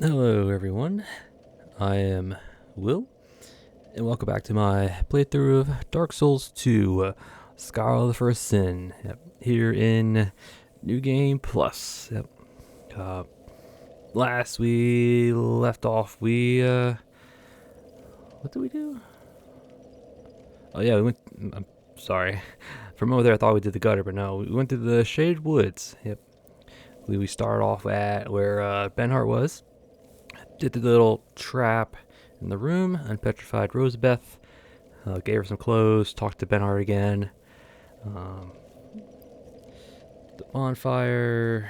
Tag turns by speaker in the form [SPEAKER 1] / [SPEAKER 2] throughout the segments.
[SPEAKER 1] Hello everyone, I am Will, and welcome back to my playthrough of Dark Souls 2, Scholar of the First Sin, here in New Game Plus. Uh, Last we left off, what did we do? Oh yeah, I'm sorry. For a moment there I thought we did the gutter, but no, we went to the Shaded Woods. We started off at where Benhart was. Did the little trap in the room, unpetrified Rosabeth, gave her some clothes, talked to Benhart again. The bonfire.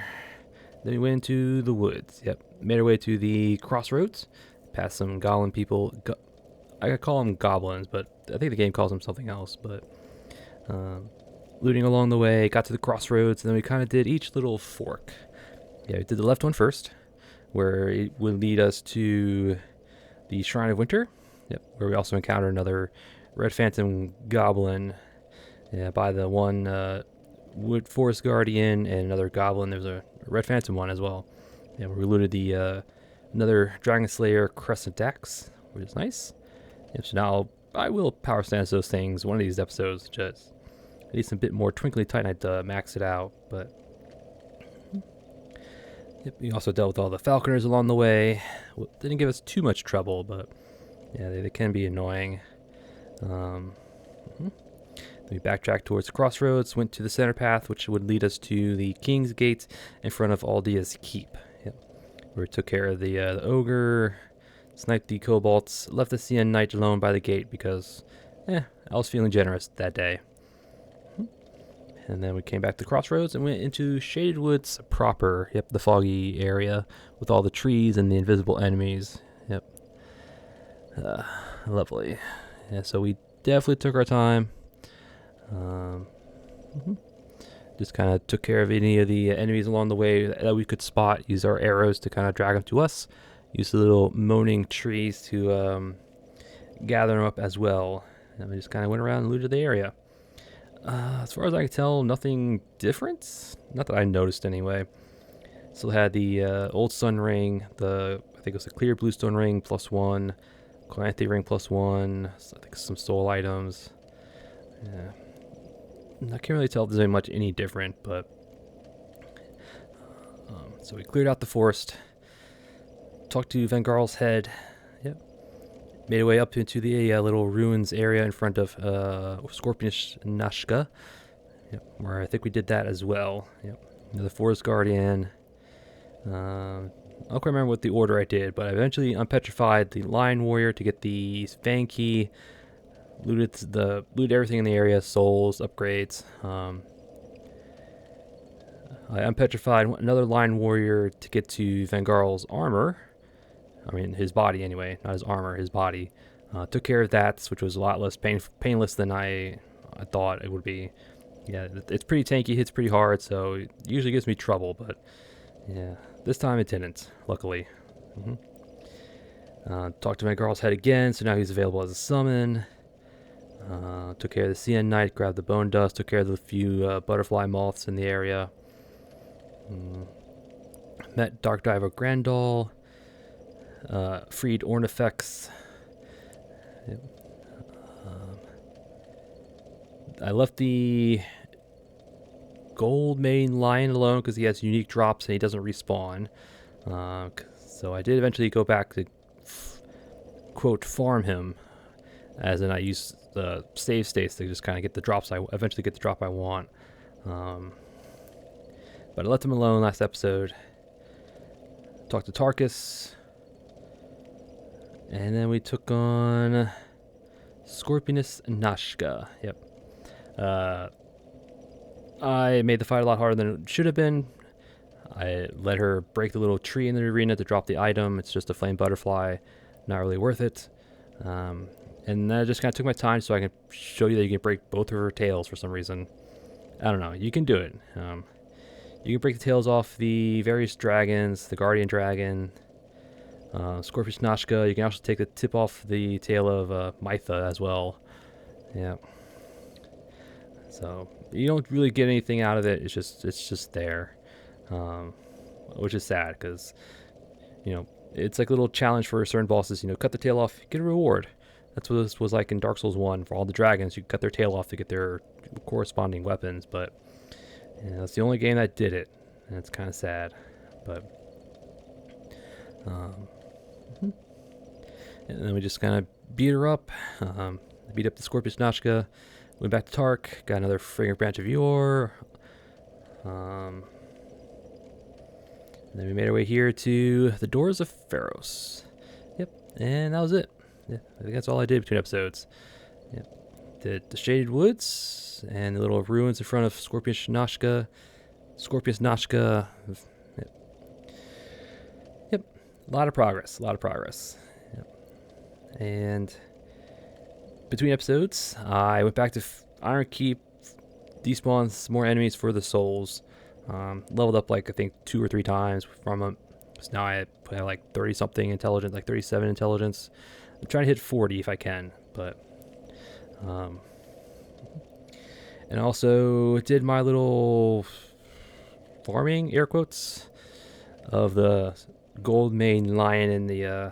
[SPEAKER 1] Then we went into the woods. Made our way to the crossroads, past some goblin people. I could call them goblins, but I think the game calls them something else. But looting along the way, got to the crossroads, and then we kind of did each little fork. Yeah, we did the left one first, where it would lead us to the Shrine of Winter, where we also encounter another Red Phantom Goblin by the one Wood Forest Guardian and another Goblin. There's a Red Phantom one as well. Yeah, where we looted the another Dragon Slayer Crescent Axe, which is nice. So now I will power stance those things one of these episodes. Just I need some bit more twinkly titanite to max it out, but. We also dealt with all the falconers along the way. Didn't give us too much trouble, but yeah, they can be annoying. Then we backtracked towards the crossroads, went to the center path, which would lead us to the King's Gate in front of Aldea's Keep. Where we took care of the ogre, sniped the kobolds, left the CN Knight alone by the gate because, I was feeling generous that day. And then we came back to Crossroads and went into Shaded Woods proper. The foggy area with all the trees and the invisible enemies. Lovely. Yeah, so we definitely took our time. Just kind of took care of any of the enemies along the way that we could spot. Use our arrows to kind of drag them to us. Use the little moaning trees to gather them up as well. And we just kind of went around and looted the area. As far as I can tell, nothing different. Not that I noticed anyway. Still had the old sun ring, I think it was the clear bluestone ring +1, Calanthe ring +1, I think some soul items. Yeah. I can't really tell if there's much any different, but so we cleared out the forest, talked to Vengarl's head. Made our way up into the little ruins area in front of Scorpionish Nashka, where I think we did that as well. The Forest Guardian. I don't quite remember what the order I did, but I eventually unpetrified the Lion Warrior to get the Fang Key. Looted everything in the area, souls, upgrades. I unpetrified another Lion Warrior to get to Vengarl's armor. I mean, his body anyway, not his armor, his body. Took care of that, which was a lot less painless than I thought it would be. Yeah, it's pretty tanky, hits pretty hard, so it usually gives me trouble, but yeah, this time it didn't, luckily. Talked to my girl's head again, so now he's available as a summon. Took care of the CN Knight, grabbed the bone dust, took care of the few butterfly moths in the area. Met Dark Diver Grandal. Freed Ornifex. I left the gold main lion alone because he has unique drops and he doesn't respawn. So I did eventually go back to quote farm him, as in I use the save states to just kind of get the drops eventually get the drop I want. But I left him alone last episode. Talked to Tarkus. And then we took on Scorpionish Nashka. I made the fight a lot harder than it should have been. I let her break the little tree in the arena to drop the item. It's just a flame butterfly. Not really worth it. And then I just kind of took my time so I can show you that you can break both of her tails for some reason. I don't know. You can do it. You can break the tails off the various dragons, the Guardian Dragon, Scorpionish Nashka. You can also take the tip off the tail of Mytha as well. So you don't really get anything out of it. It's just there, which is sad because it's like a little challenge for certain bosses. You know, cut the tail off, get a reward. That's what this was like in Dark Souls 1 for all the dragons. You cut their tail off to get their corresponding weapons, but that's the only game that did it, and it's kind of sad. But and then we just kind of beat her up, beat up the Scorpius Nashka, went back to Tark, got another Freya Branch of Yore. And then we made our way here to the Doors of Pharos. Yep, and that was it. Yeah, I think that's all I did between episodes. Yep, did the Shaded Woods and the little ruins in front of Scorpius Nashka. Yep, a lot of progress. Yep. And between episodes, I went back to Iron Keep, despawned some more enemies for the souls. Leveled up like I think 2 or 3 times from them. So now I have like 30 something intelligence, like 37 intelligence. I'm trying to hit 40 if I can, but and also did my little farming, air quotes, of the gold mane lion in the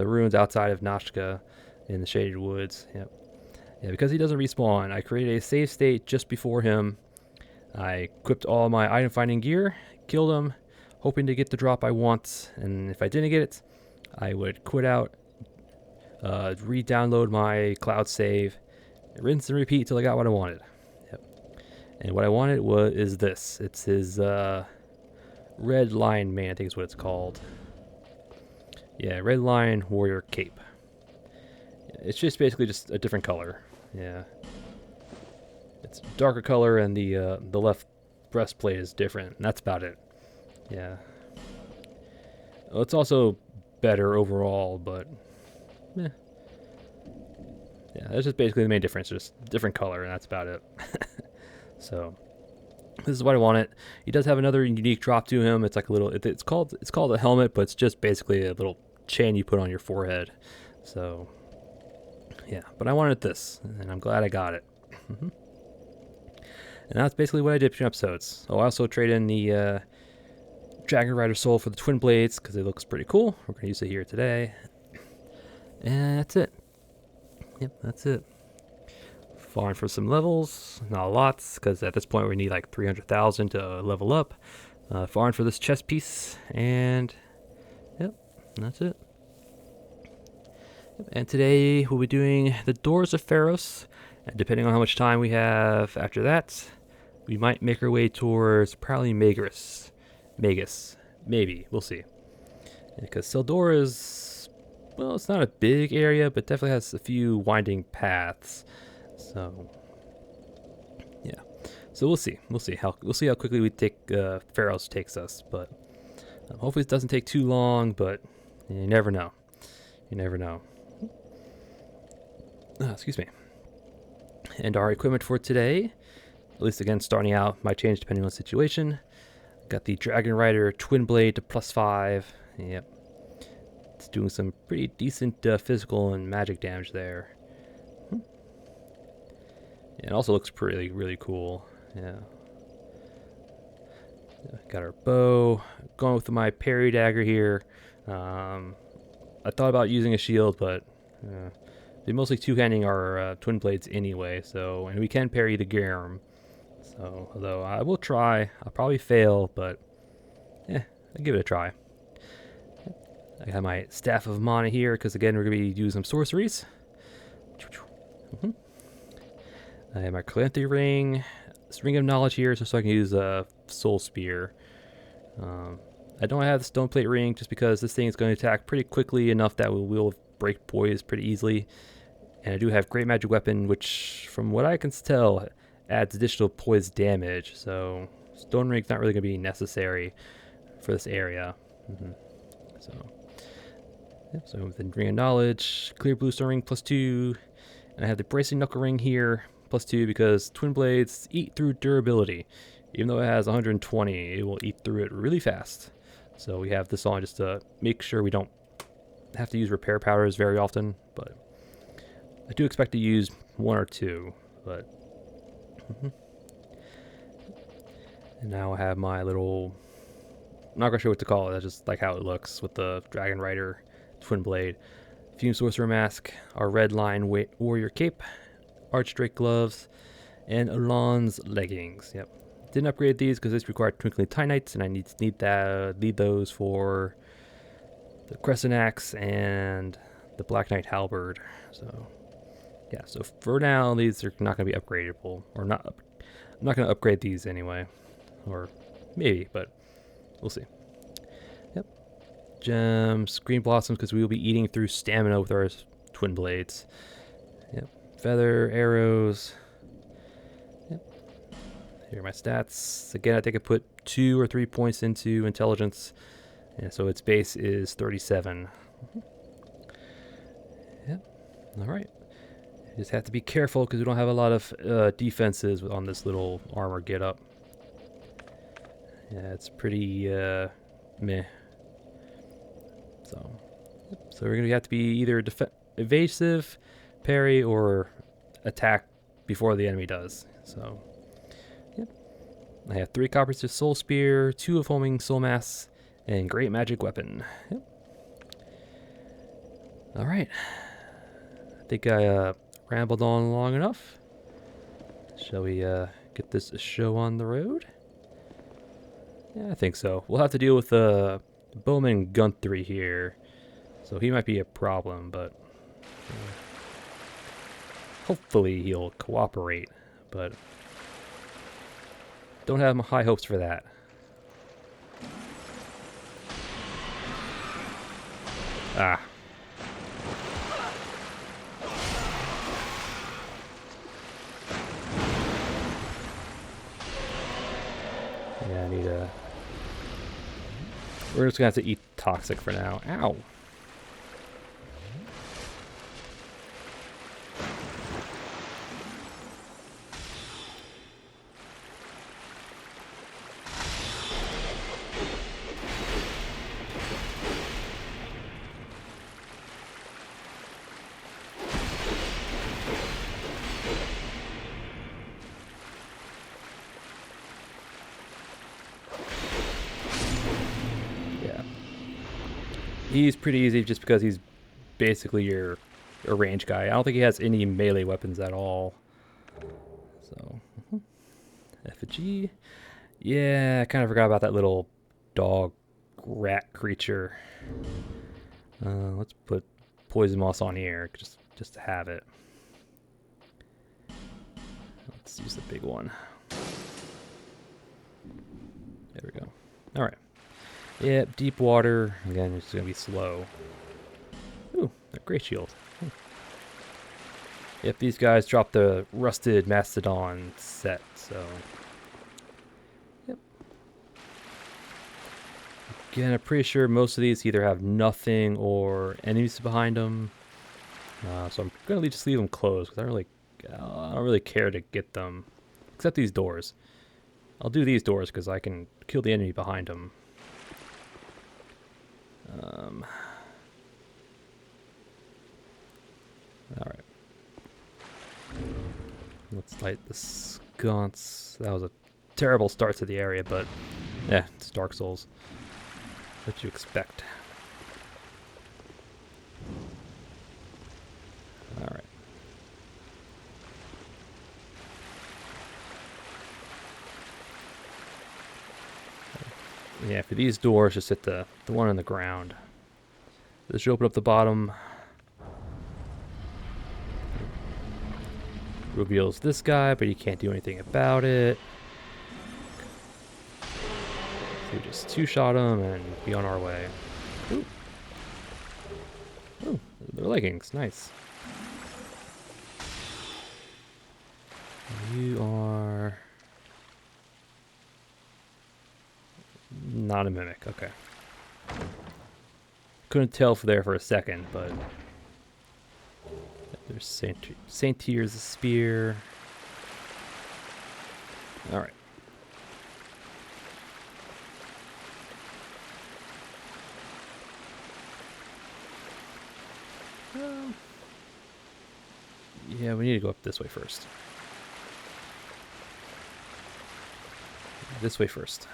[SPEAKER 1] ruins outside of Nashka in the Shaded Woods. Yep. Yeah, because he doesn't respawn, I created a save state just before him. I equipped all my item finding gear, killed him, hoping to get the drop I want, and if I didn't get it, I would quit out, re-download my cloud save, rinse and repeat till I got what I wanted. Yep. And what I wanted is this. It's his Red Lion Mane, I think is what it's called. Yeah, Red Lion Warrior Cape. It's just basically just a different color. Yeah. It's darker color, and the left breastplate is different, and that's about it. Yeah. Well, it's also better overall, but yeah, that's just basically the main difference, just different color, and that's about it. So this is what I wanted. He does have another unique drop to him. It's like a little, it's called a helmet, but it's just basically a little chain you put on your forehead. So yeah, but I wanted this, and I'm glad I got it. And that's basically what I did between episodes. Oh, I also traded in the Dragon Rider Soul for the Twin Blades because it looks pretty cool. We're going to use it here today. And that's it. Yep, that's it. Farm for some levels. Not lots, because at this point we need like 300,000 to level up. Farm for this chest piece. And yep, that's it. And today we'll be doing the Doors of Pharos. And depending on how much time we have after that, we might make our way towards probably Magus. Maybe. We'll see. Because Seldor is, well, it's not a big area, but definitely has a few winding paths. So, yeah. So we'll see. We'll see how quickly we take Pharos takes us. But hopefully it doesn't take too long, but you never know. Excuse me. And our equipment for today, at least again starting out, might change depending on the situation. Got the Dragon Rider Twin Blade to +5. Yep. It's doing some pretty decent physical and magic damage there. It also looks really cool. Yeah. Got our bow. Going with my parry dagger here. I thought about using a shield, but they're mostly two-handing our twin blades anyway, so, and we can parry the Garm. So, although I will try, I'll probably fail, but I'll give it a try. I have my Staff of Mana here, because again, we're going to be using some sorceries. I have my Calanthe Ring, Ring of Knowledge here, so I can use a Soul Spear. I don't have the Stone Plate Ring, just because this thing is going to attack pretty quickly enough that we will break poise pretty easily. And I do have Great Magic Weapon, which, from what I can tell, adds additional poise damage. So Stone Ring's not really going to be necessary for this area. So with the Ring of Knowledge, Clear Blue Stone Ring +2, and I have the Bracing Knuckle Ring here +2 because Twin Blades eat through durability. Even though it has 120, it will eat through it really fast. So we have this on just to make sure we don't have to use repair powders very often, but I do expect to use 1 or 2, but and now I have my little not quite sure what to call it. That's just like how it looks with the Dragon Rider Twin Blade. Fume Sorcerer Mask, our Red Line Warrior Cape, Archdrake Gloves, and Alon's Leggings. Yep. Didn't upgrade these because this required Twinkling Tinites, and I need those for the Crescent Axe and the Black Knight Halberd. So, yeah. So for now, these are not going to be upgradable, or not. I'm not going to upgrade these anyway, or maybe, but we'll see. Yep. Gems, Green Blossoms, because we will be eating through stamina with our Twin Blades. Yep. Feather, arrows. Here are my stats. Again, I think I put 2 or 3 points into intelligence. And so its base is 37. Yep. All right. You just have to be careful because we don't have a lot of defenses on this little armor get up. Yeah, it's pretty meh. So we're going to have to be either evasive, parry, or attack before the enemy does. So... I have 3 coppers to Soul Spear, 2 of Homing Soul Mass, and Great Magic Weapon. Yep. Alright. I think I rambled on long enough. Shall we get this show on the road? Yeah, I think so. We'll have to deal with Bowman Guthrie here. So he might be a problem, but hopefully he'll cooperate. But... don't have high hopes for that. Ah. Yeah, I need a... we're just gonna have to eat toxic for now. Ow. He's pretty easy just because he's basically your range guy. I don't think he has any melee weapons at all. So, effigy. Yeah, I kind of forgot about that little dog rat creature. Let's put poison moss on here just to have it. Let's use the big one. There we go. All right. Yep, deep water. Again, it's going to be slow. Ooh, a great shield. Yep, these guys drop the rusted Mastodon set, so... yep. Again, I'm pretty sure most of these either have nothing or enemies behind them. So I'm going to just leave them closed, because I don't really care to get them. Except these doors. I'll do these doors, because I can kill the enemy behind them. Alright. Let's light the sconce. That was a terrible start to the area, but yeah, it's Dark Souls. What you expect. Alright. Yeah, for these doors, just hit the one on the ground. This should open up the bottom. Reveals this guy, but you can't do anything about it. So we just two-shot him and be on our way. Ooh. Ooh, they're leggings. Nice. You are... not a mimic, okay. Couldn't tell there for a second, but... there's Saint Tyr's spear. Alright. Yeah, we need to go up this way first. This way first.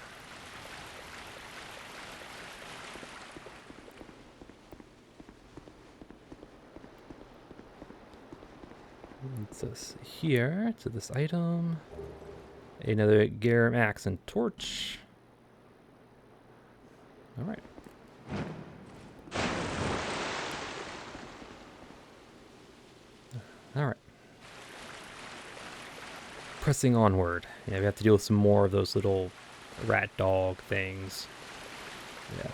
[SPEAKER 1] So here to this item, another Garum axe and torch. All right. All right. Pressing onward. Yeah, we have to deal with some more of those little rat dog things. Yeah.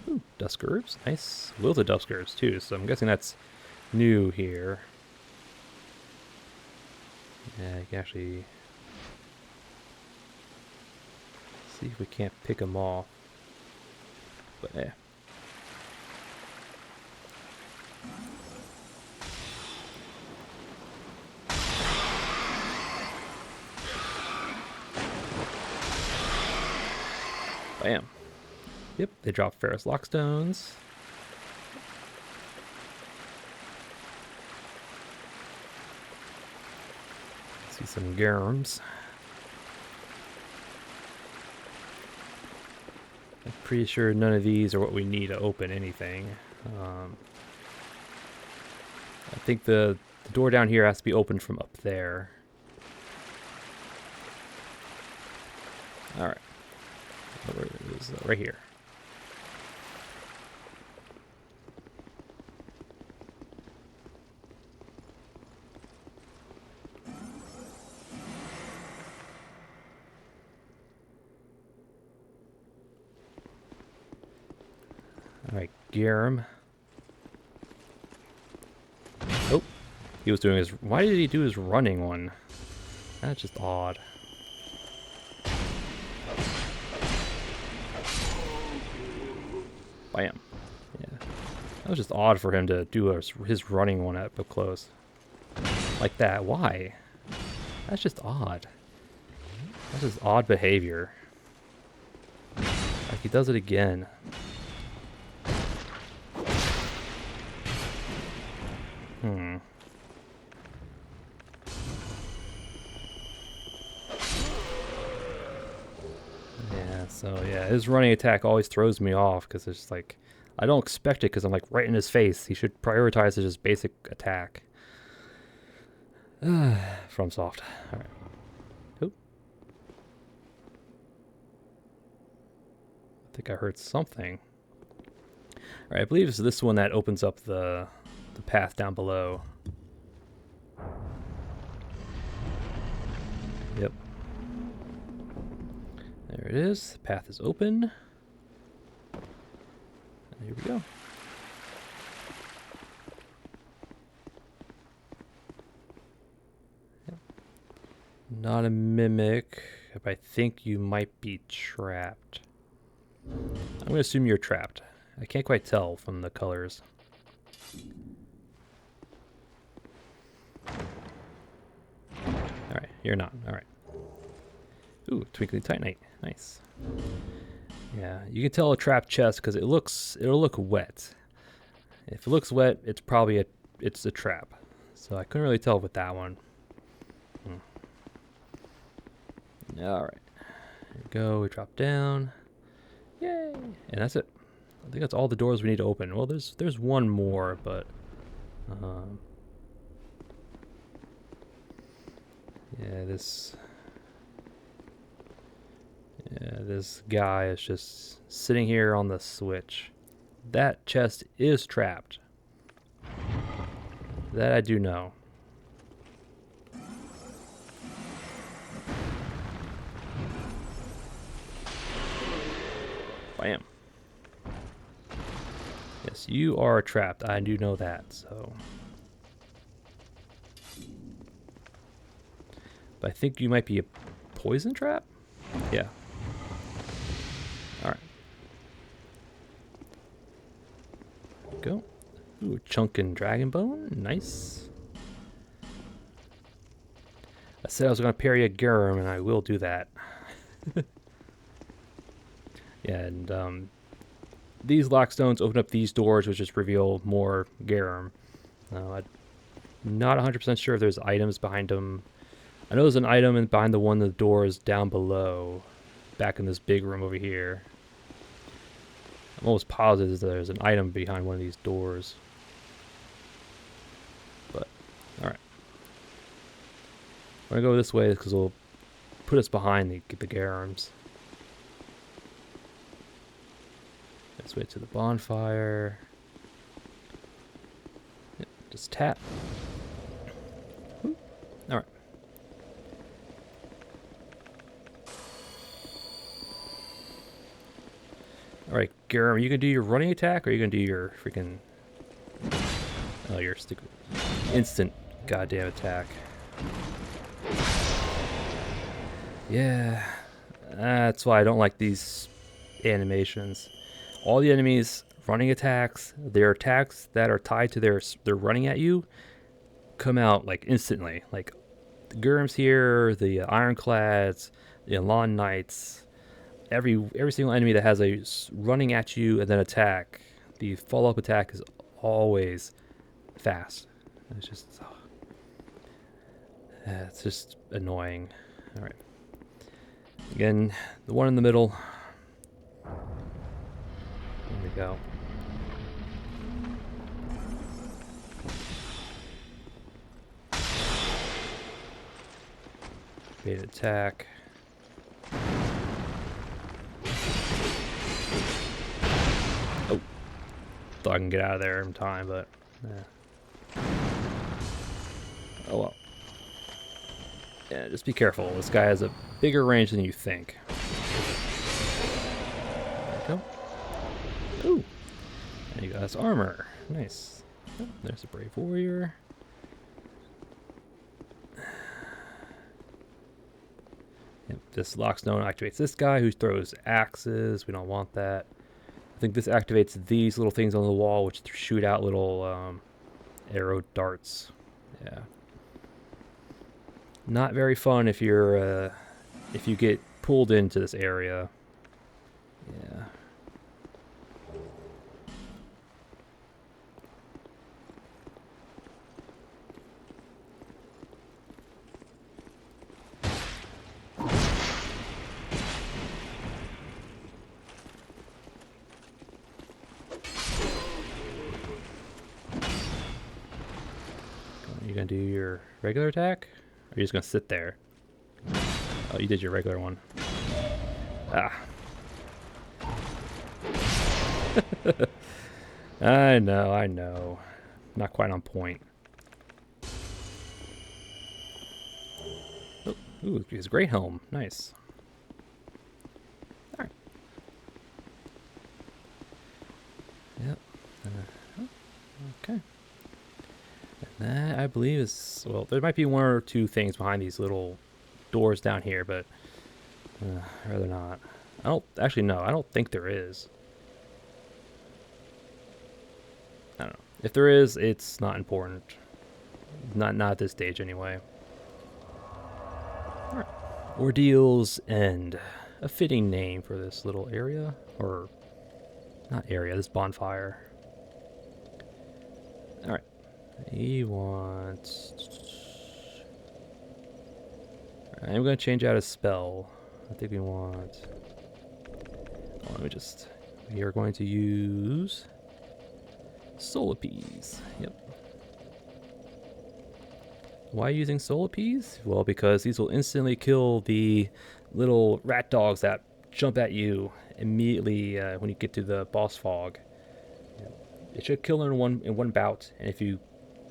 [SPEAKER 1] Ooh, dusk herbs. Nice. Loads of dusk herbs too, so I'm guessing that's new here. Yeah, you can actually see if we can't pick them off. But yeah. Bam. Yep, they drop Ferrous Lockstones. See some Garums. I'm pretty sure none of these are what we need to open anything. I think the door down here has to be opened from up there. Alright. Where is right here. Alright, Garum. Oh, he was doing his... Why did he do his running one? That's just odd. Bam. Yeah. That was just odd for him to do his running one up close. Like that. Why? That's just odd. That's just odd behavior. Like he does it again. Yeah, so yeah, his running attack always throws me off because it's just like, I don't expect it because I'm like right in his face. He should prioritize his basic attack. From soft. Alright. Oop. I think I heard something. Alright, I believe it's this one that opens up the path down below. Yep. There it is. The path is open. And here we go. Yep. Not a mimic, but I think you might be trapped. I'm going to assume you're trapped. I can't quite tell from the colors. Alright, you're not. Alright. Ooh, Twinkling Titanite. Nice. Yeah, you can tell a trapped chest because it'll look wet. If it looks wet, it's probably it's a trap. So I couldn't really tell with that one. Alright. Here we go, we drop down. Yay! And that's it. I think that's all the doors we need to open. Well, there's one more, but yeah, this guy is just sitting here on the switch. That chest is trapped. That I do know. Bam. Yes, you are trapped. I do know that, so. But I think you might be a poison trap? Yeah. Alright. Go. Ooh, chunkin' dragon bone. Nice. I said I was going to parry a Garum, and I will do that. Yeah, and these lockstones open up these doors, which just reveal more Garum. I'm not 100% sure if there's items behind them. I know there's an item behind the one of the doors down below, back in this big room over here. I'm almost positive there's an item behind one of these doors. We're gonna go this way because we'll put us behind the Garums. This way to the bonfire. Yep, just tap. Alright. Alright, Garum, you gonna do your running attack or are you gonna do your freaking... Oh, your stupid instant goddamn attack. Yeah, that's why I don't like these animations. All the enemies running attacks, their attacks that are tied to their running at you, come out like instantly. Like the Gurms here, the Ironclads, the Elan Knights, every single enemy that has a running at you and then attack, the follow-up attack is always fast. It's just, it's just annoying. All right. Again, the one in the middle. There we go. Bait attack. Oh. Thought I can get out of there in time, but... Oh well. Yeah, just be careful. This guy has a bigger range than you think. There we go. Ooh. There you go. That's armor. Nice. Oh, there's a brave warrior. Yep, this lockstone activates this guy who throws axes. We don't want that. I think this activates these little things on the wall, which shoot out little arrow darts. Yeah. Not very fun if you're if you get pulled into this area. Yeah. You gonna do your regular attack? Or are you just gonna sit there? Oh, you did your regular one. Ah. I know. Not quite on point. Oh, ooh, his great helm. Nice. Alright. Yep. Okay. That, I believe, is... Well, there might be one or two things behind these little doors down here, but... I'd rather not. I don't... Actually, no. I don't think there is. I don't know. If there is, it's not important. Not at this stage, anyway. Alright. Ordeal's End. A fitting name for this little area. Or... Not area, this bonfire. Alright. He wants... I'm going to change out a spell. I think we want... Oh, let me just... We are going to use... Solapees. Yep. Why using Solapees? Well, because these will instantly kill the little rat dogs that jump at you immediately when you get to the boss fog. Yep. It should kill them in one bout, and if you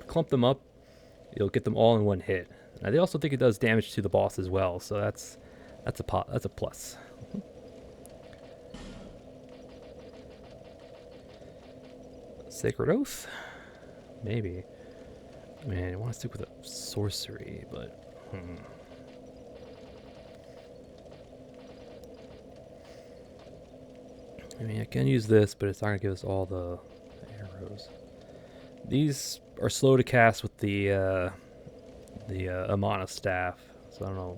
[SPEAKER 1] clump them up, you'll get them all in one hit. Now, they also think it does damage to the boss as well, so that's a plus. Sacred Oath? Maybe. Man, I want to stick with a sorcery, but... I mean, I can use this, but it's not going to give us all the arrows. These are slow to cast with the Amana staff, so I don't know.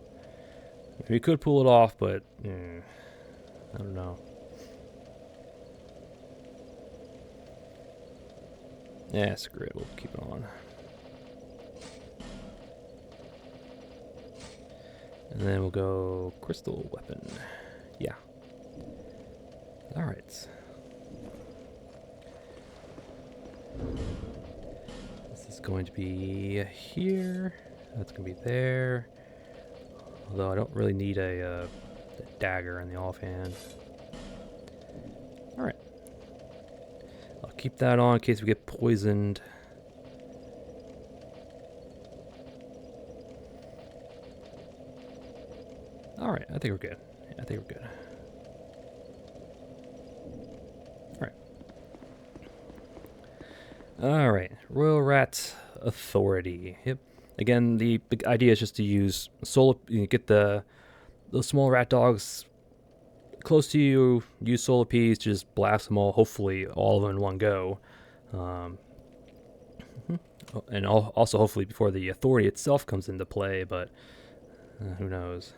[SPEAKER 1] We could pull it off, but... I don't know. Yeah, screw it. We'll keep it on. And then we'll go crystal weapon. Yeah. Alright. This is going to be here. That's going to be there. Although I don't really need a dagger in the offhand. Alright. I'll keep that on in case we get poisoned. Alright, I think we're good. Yeah, I think we're good. Alright, Royal Rat Authority. Yep. Again, the idea is just to use solar, get those small rat dogs close to you, use solar peas to just blast them all, hopefully all of them in one go. And also hopefully before the authority itself comes into play, but who knows.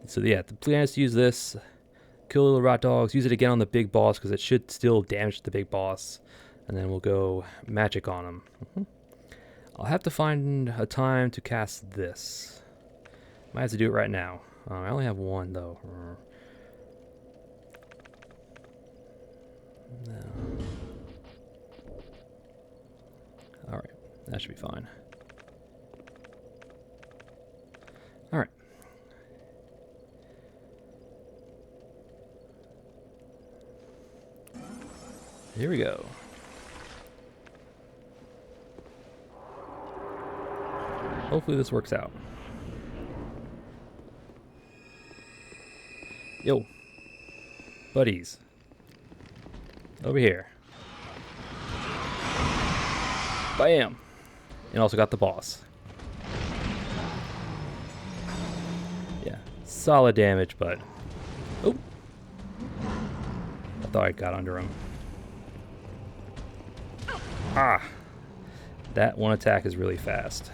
[SPEAKER 1] So yeah, the plan is to use this, kill the little rat dogs, use it again on the big boss because it should still damage the big boss, and then we'll go magic on him. I'll have to find a time to cast this. Might have to do it right now. I only have one though. No. Alright, that should be fine. Alright. Here we go. Hopefully this works out. Yo. Buddies. Over here. Bam! And also got the boss. Yeah. Solid damage, but... Oh! I thought I got under him. Ah! That one attack is really fast.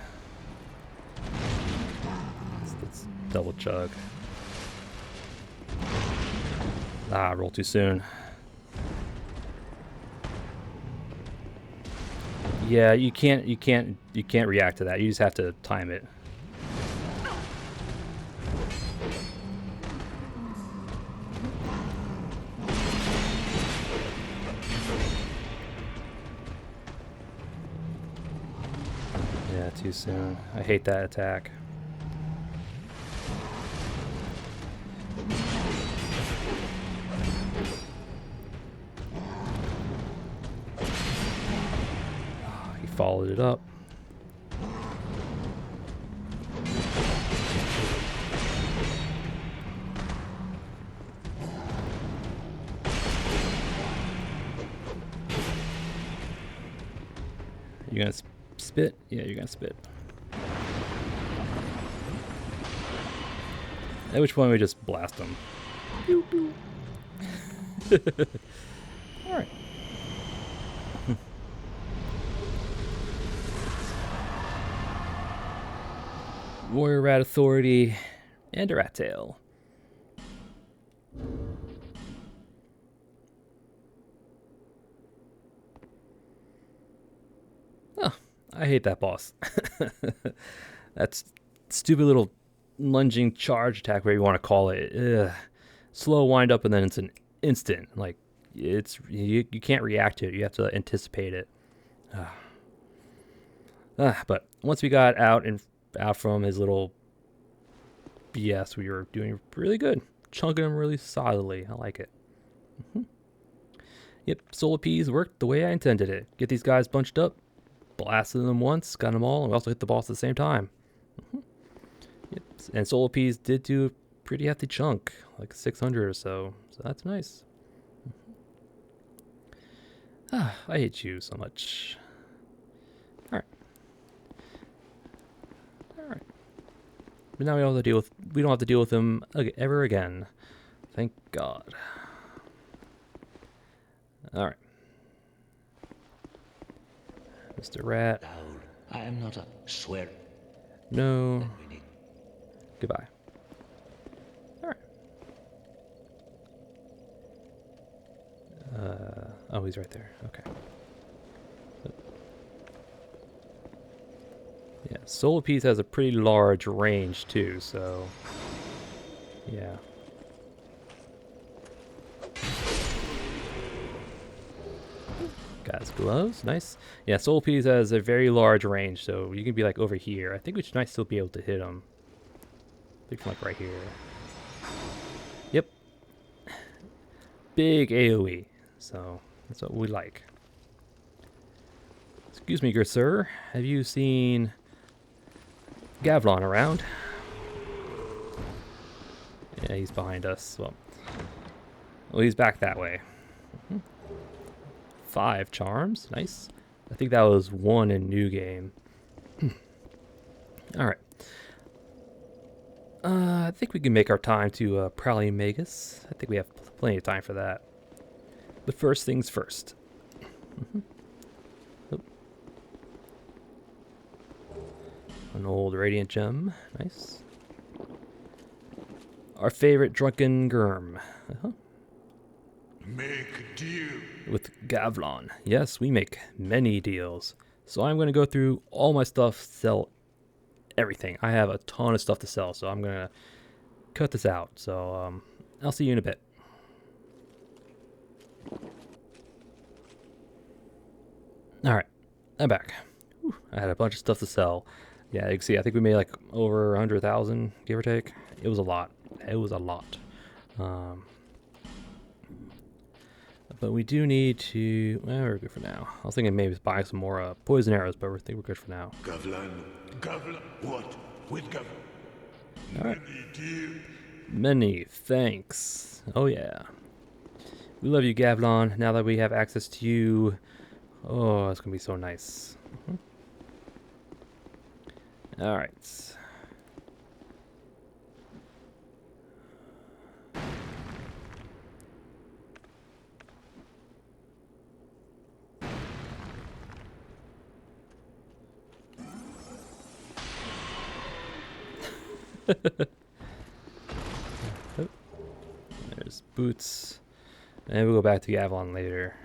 [SPEAKER 1] Let's double chug. Ah, roll too soon. Yeah, you can't react to that. You just have to time it. Yeah, too soon. I hate that attack. Followed it up. You gonna spit? Yeah, you're gonna spit. At which point we just blast them. All right. Warrior Rat Authority, and a rat tail. Oh, I hate that boss. That's stupid little lunging charge attack, whatever you want to call it. Ugh. Slow wind up and then it's an instant. Like it's you can't react to it. You have to anticipate it. But once we got out from his little BS, we were doing really good. Chunking him really solidly. I like it. Yep, solar peas worked the way I intended it. Get these guys bunched up, blasted them once, got them all, and we also hit the boss at the same time. Yep, and solar peas did do a pretty hefty chunk, like 600 or so. So that's nice. I hate you so much. All right. But now we don't have to deal with him ever again. Thank God. All right. Mr. Rat.
[SPEAKER 2] I am not a swear.
[SPEAKER 1] No. Goodbye. All right. Oh, he's right there. Okay. Yeah, Solar Piece has a pretty large range too, so yeah. Got his gloves, nice. Yeah, Solar Piece has a very large range, so you can be like over here. I think we might still be able to hit him. think from like right here. Yep. Big AoE. So that's what we like. Excuse me, good sir. Have you seen Gavlon around? Yeah, he's behind us. Well, he's back that way. 5 charms. Nice. I think that was 1 in new game. Alright. I think we can make our time to Prowling Magus. I think we have plenty of time for that. But first things first. Oh. An old Radiant Gem. Nice. Our favorite Drunken Germ.
[SPEAKER 3] Make a deal.
[SPEAKER 1] With Gavlon. Yes, we make many deals. So I'm going to go through all my stuff, sell everything. I have a ton of stuff to sell, so I'm going to cut this out. So I'll see you in a bit. Alright, I'm back. Whew, I had a bunch of stuff to sell. Yeah, you can see, I think we made like over 100,000, give or take. It was a lot. It was a lot. But we do need to... Well, we're good for now. I was thinking maybe buy some more poison arrows, but I think we're good for now.
[SPEAKER 3] Gavlan. Gavlan. What? With Gavlan.
[SPEAKER 1] All right.
[SPEAKER 3] Many deal.
[SPEAKER 1] Many thanks. Oh, yeah. We love you, Gavlon. Now that we have access to you... Oh, it's going to be so nice. All right. There's boots. And we'll go back to Gavlon later.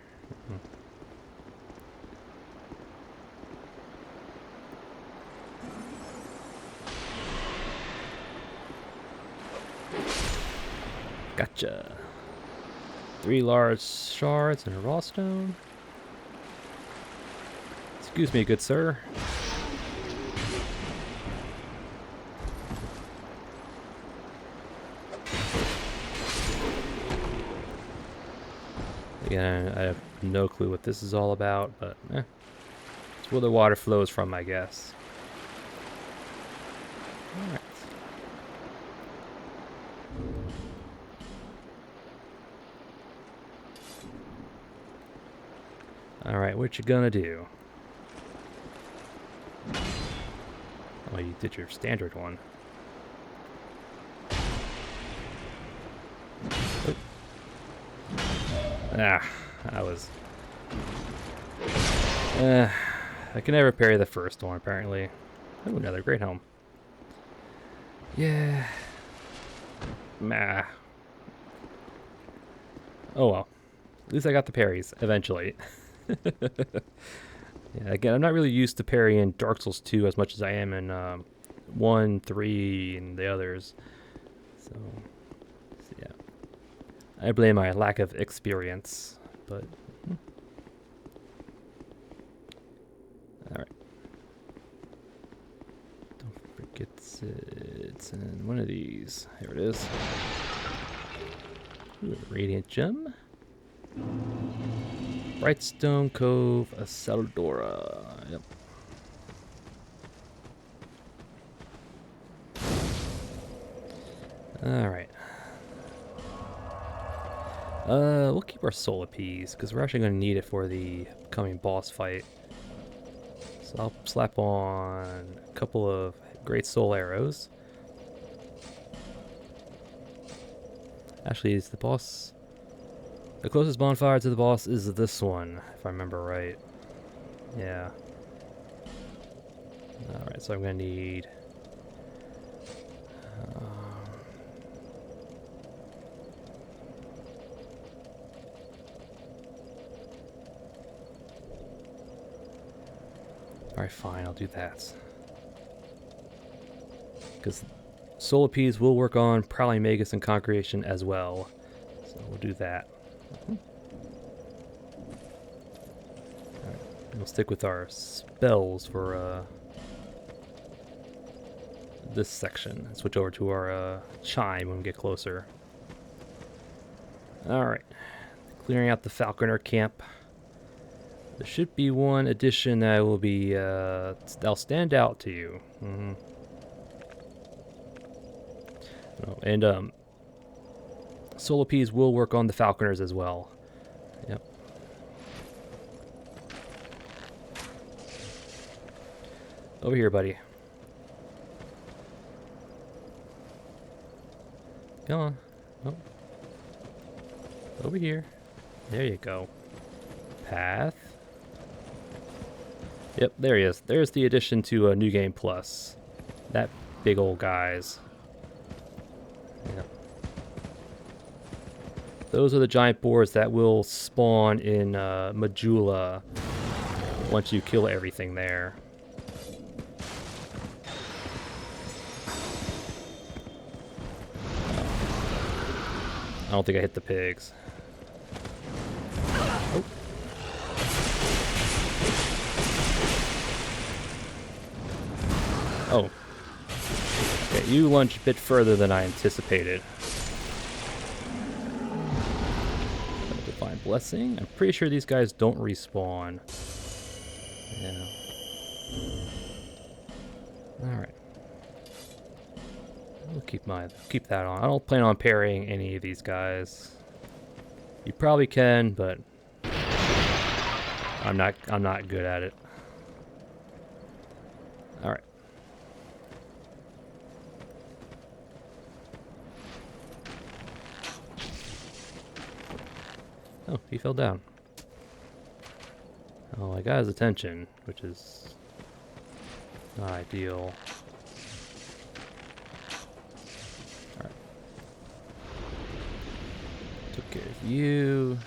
[SPEAKER 1] Gotcha. 3 large shards and a raw stone. Excuse me, good sir. Again, I have no clue what this is all about, but it's where the water flows from, I guess. Alright. Alright, what you gonna do? Oh, you did your standard one. Oh. Ah, I was... I can never parry the first one, apparently. Oh, another great helm. Yeah. Meh. Oh well. At least I got the parries, eventually. Yeah, again, I'm not really used to parrying Dark Souls 2 as much as I am in 1, 3, and the others. So yeah. I blame my lack of experience, but... Alright. Don't forget it's in one of these. Here it is. Ooh, a Radiant Gem. Brightstone Cove, a Saldora. Yep. Alright. We'll keep our soul appease, because we're actually going to need it for the coming boss fight. So I'll slap on a couple of great soul arrows. Actually, is the boss... The closest bonfire to the boss is this one, if I remember right. Yeah. Alright, so I'm going to need... Alright, fine, I'll do that. Because Soul Appease will work on Prowling Magus and Congregation as well. So we'll do that. We'll stick with our spells for this section and switch over to our chime when we get closer. Alright. Clearing out the Falconer Camp. There should be one addition that will be, that'll stand out to you. Oh, and, Solar Peas will work on the Falconers as well. Yep. Over here, buddy. Come on. Oh. Over here. There you go. Path. Yep, there he is. There's the addition to New Game Plus. That big old guy's. Yep. Those are the giant boars that will spawn in Majula once you kill everything there. I don't think I hit the pigs. Oh. Oh. Okay, you lunged a bit further than I anticipated. Divine Blessing. I'm pretty sure these guys don't respawn. Yeah. Alright. We'll keep that on. I don't plan on parrying any of these guys. You probably can, but I'm not good at it. All right. Oh, he fell down. Oh, I got his attention, which is not ideal. Alright. Took care of you.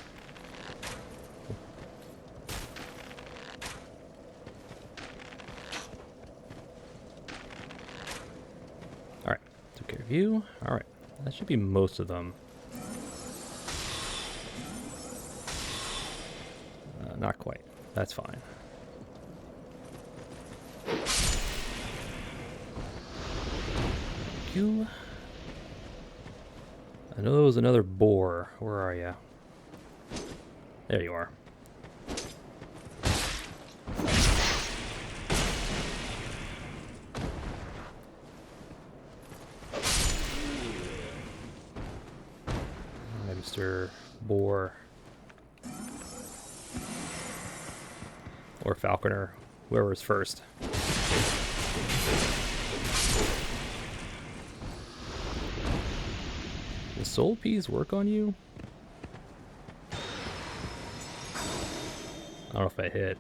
[SPEAKER 1] Alright, took care of you. Alright, that should be most of them. Not quite. That's fine. Thank you. I know there was another boar. Where are you? There you are. Mr. Boar. Or Falconer, whoever's first. Will Soul Peas work on you? I don't know if I hit.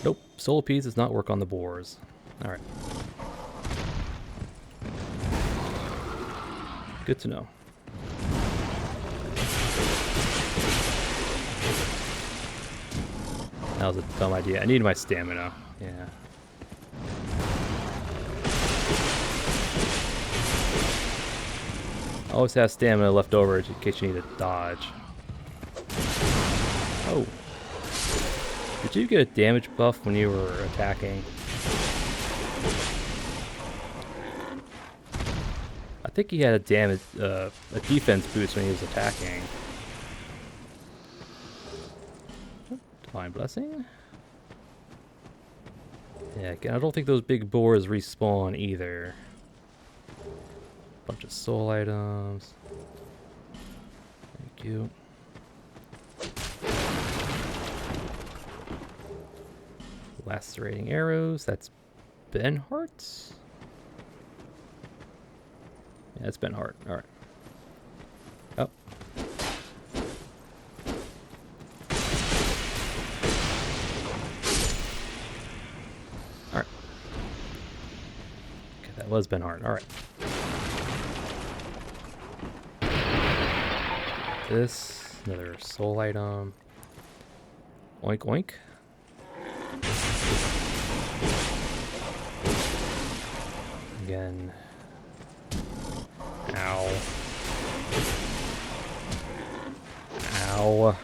[SPEAKER 1] Nope, Soul Peas does not work on the boars. Alright. Good to know. That was a dumb idea. I need my stamina. Yeah. I always have stamina left over in case you need to dodge. Oh. Did you get a damage buff when you were attacking? I think he had a defense boost when he was attacking. Divine Blessing. Yeah, again, I don't think those big boars respawn either. Bunch of soul items. Thank you. Lacerating arrows. That's Ben Hearts. Yeah, it's Ben Hart. All right. Oh. Alright. Okay, that was Ben Hart. Alright. This, another soul item. Oink oink. Again. Ow. Ow.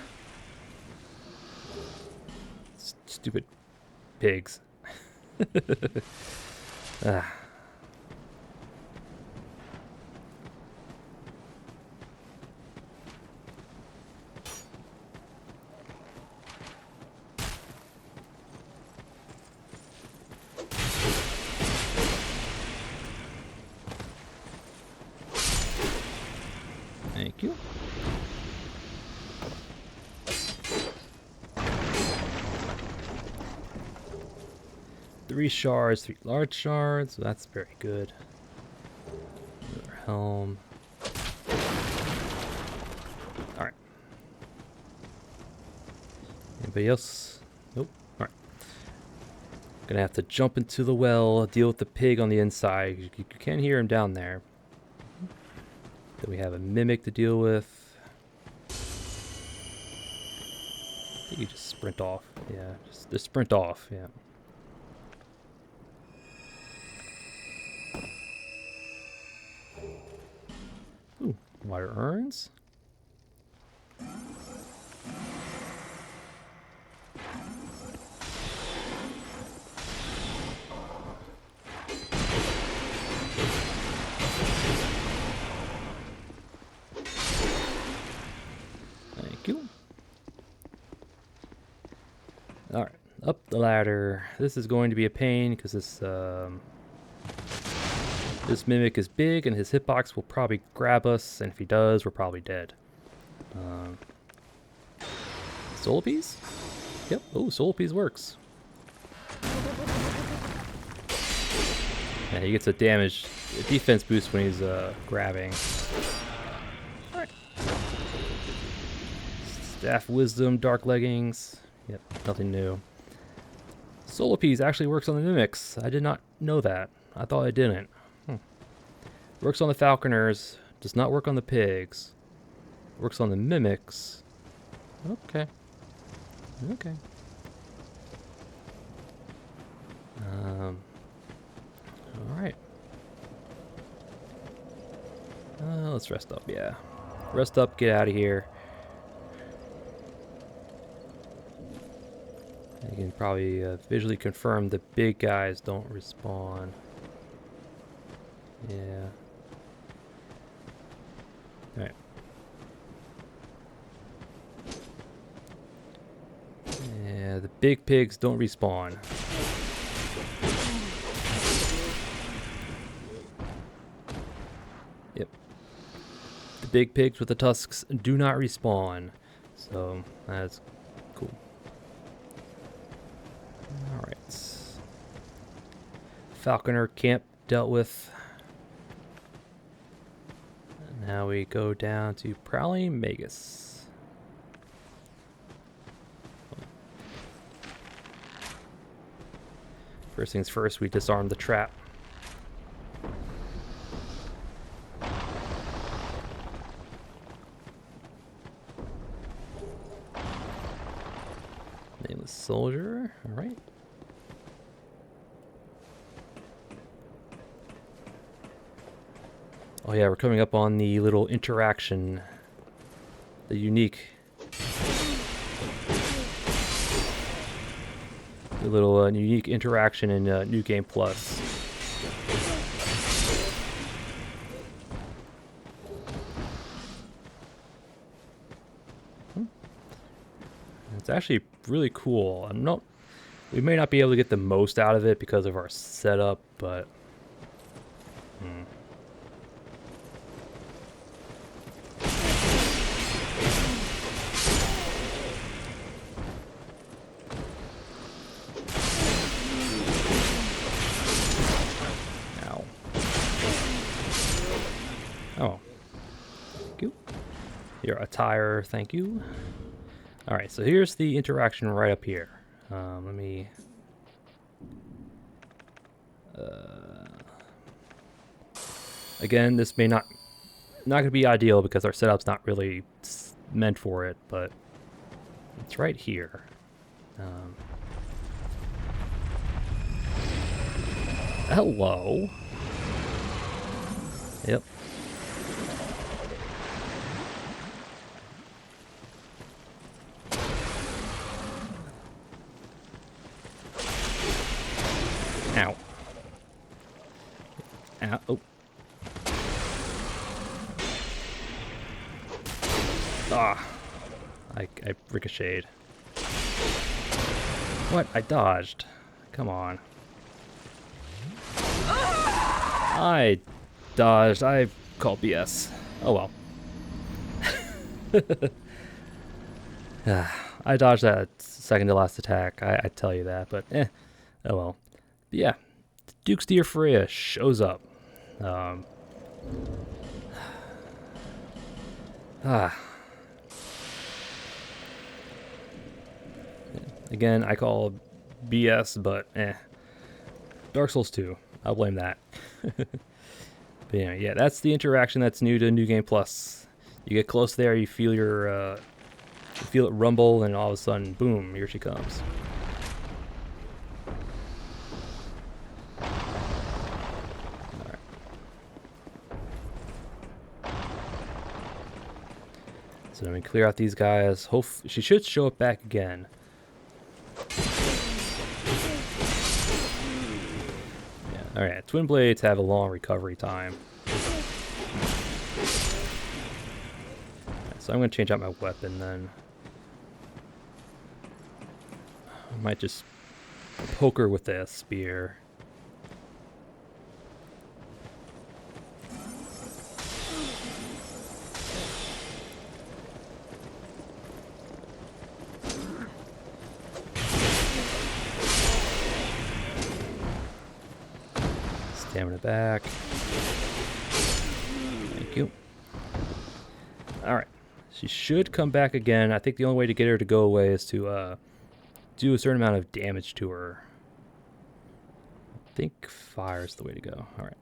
[SPEAKER 1] Stupid pigs. Ah. Thank you. Three shards, 3 large shards. So that's very good. Another helm. All right. Anybody else? Nope. All right. Gonna have to jump into the well, deal with the pig on the inside. You can hear him down there. Then we have a mimic to deal with. I think you just sprint off. Yeah, just sprint off. Yeah. Ooh, water urns. Thank you. All right, up the ladder. This is going to be a pain because this mimic is big and his hitbox will probably grab us, and if he does, we're probably dead. Soul piece? Yep. Oh, soul piece works. Yeah, he gets a defense boost when he's grabbing. All right. Staff wisdom, dark leggings. Yep, nothing new. Soul piece actually works on the mimics. I did not know that. I thought it didn't. Works on the falconers, does not work on the pigs. Works on the mimics. Okay. Okay. Alright. Let's rest up, yeah. Rest up, get out of here. You can probably visually confirm the big guys don't respawn. Yeah. Alright. Yeah, the big pigs don't respawn. Yep. The big pigs with the tusks do not respawn. So, that's cool. Alright. Falconer Camp dealt with. Now we go down to Prowling Magus. First things first, we disarm the trap. Nameless soldier, alright. Oh yeah, we're coming up on the little interaction. The unique. The little unique interaction in New Game Plus. It's actually really cool. We may not be able to get the most out of it because of our setup, but ow. Oh. Thank you. Your attire, thank you. Alright, so here's the interaction right up here. Let me... again, this may not going to be ideal because our setup's not really meant for it, but it's right here. Hello. Yep. Ow. Ow. Oh. Ah. I ricocheted. What? I dodged. Come on. I dodged. I call BS. Oh well. I dodged that second to last attack. I tell you that, but oh well. But yeah, Duke's dear Freya shows up. Again, I call BS, but Dark Souls 2. I'll blame that. But anyway, yeah, that's the interaction that's new to New Game Plus. You get close there, you feel you feel it rumble, and all of a sudden, boom, here she comes. Alright. So then we clear out these guys. She should show up back again. Alright, Twin Blades have a long recovery time. So I'm going to change out my weapon then. I might just poke her with that spear. Stamina back. Thank you. Alright. She should come back again. I think the only way to get her to go away is to do a certain amount of damage to her. I think fire is the way to go. Alright.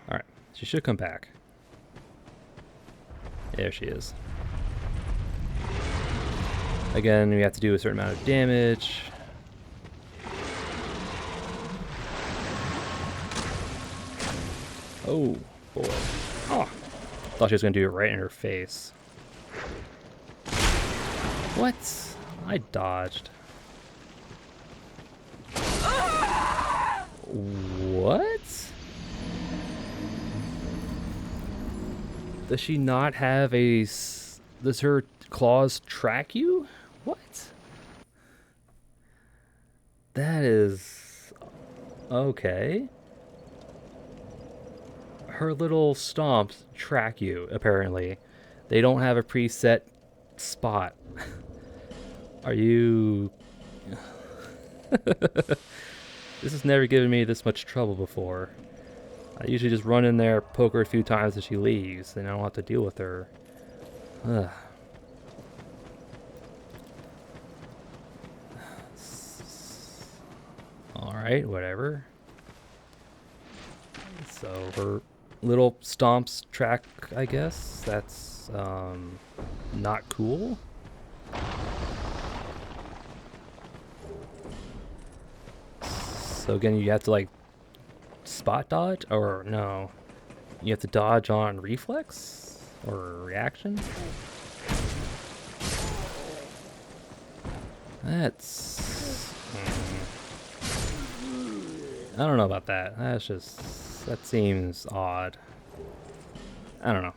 [SPEAKER 1] Alright. She should come back. There she is. Again, we have to do a certain amount of damage. Oh, boy. Oh, thought she was going to do it right in her face. What? I dodged. What? Does she not have a... Does her claws track you? What? That is... Okay. Her little stomps track you, apparently. They don't have a preset spot. Are you... This has never given me this much trouble before. I usually just run in there, poke her a few times and she leaves, and I don't have to deal with her. Ugh. Alright, whatever. So her little stomps track, I guess. That's not cool. So again, you have to like spot dodge, or no, you have to dodge on reflex or reaction. That's I don't know about that. That's just, that seems odd. I don't know.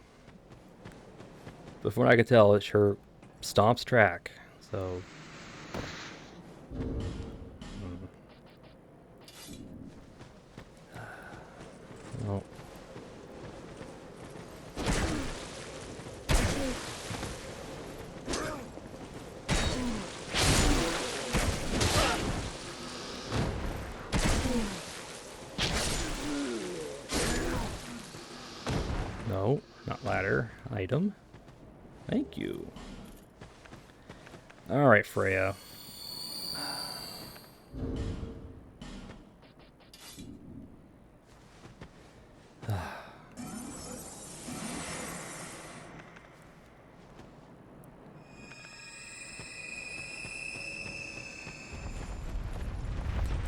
[SPEAKER 1] But from what I can tell, it's her stomps track. So no. No, not ladder. Item. Thank you. Alright, Freya.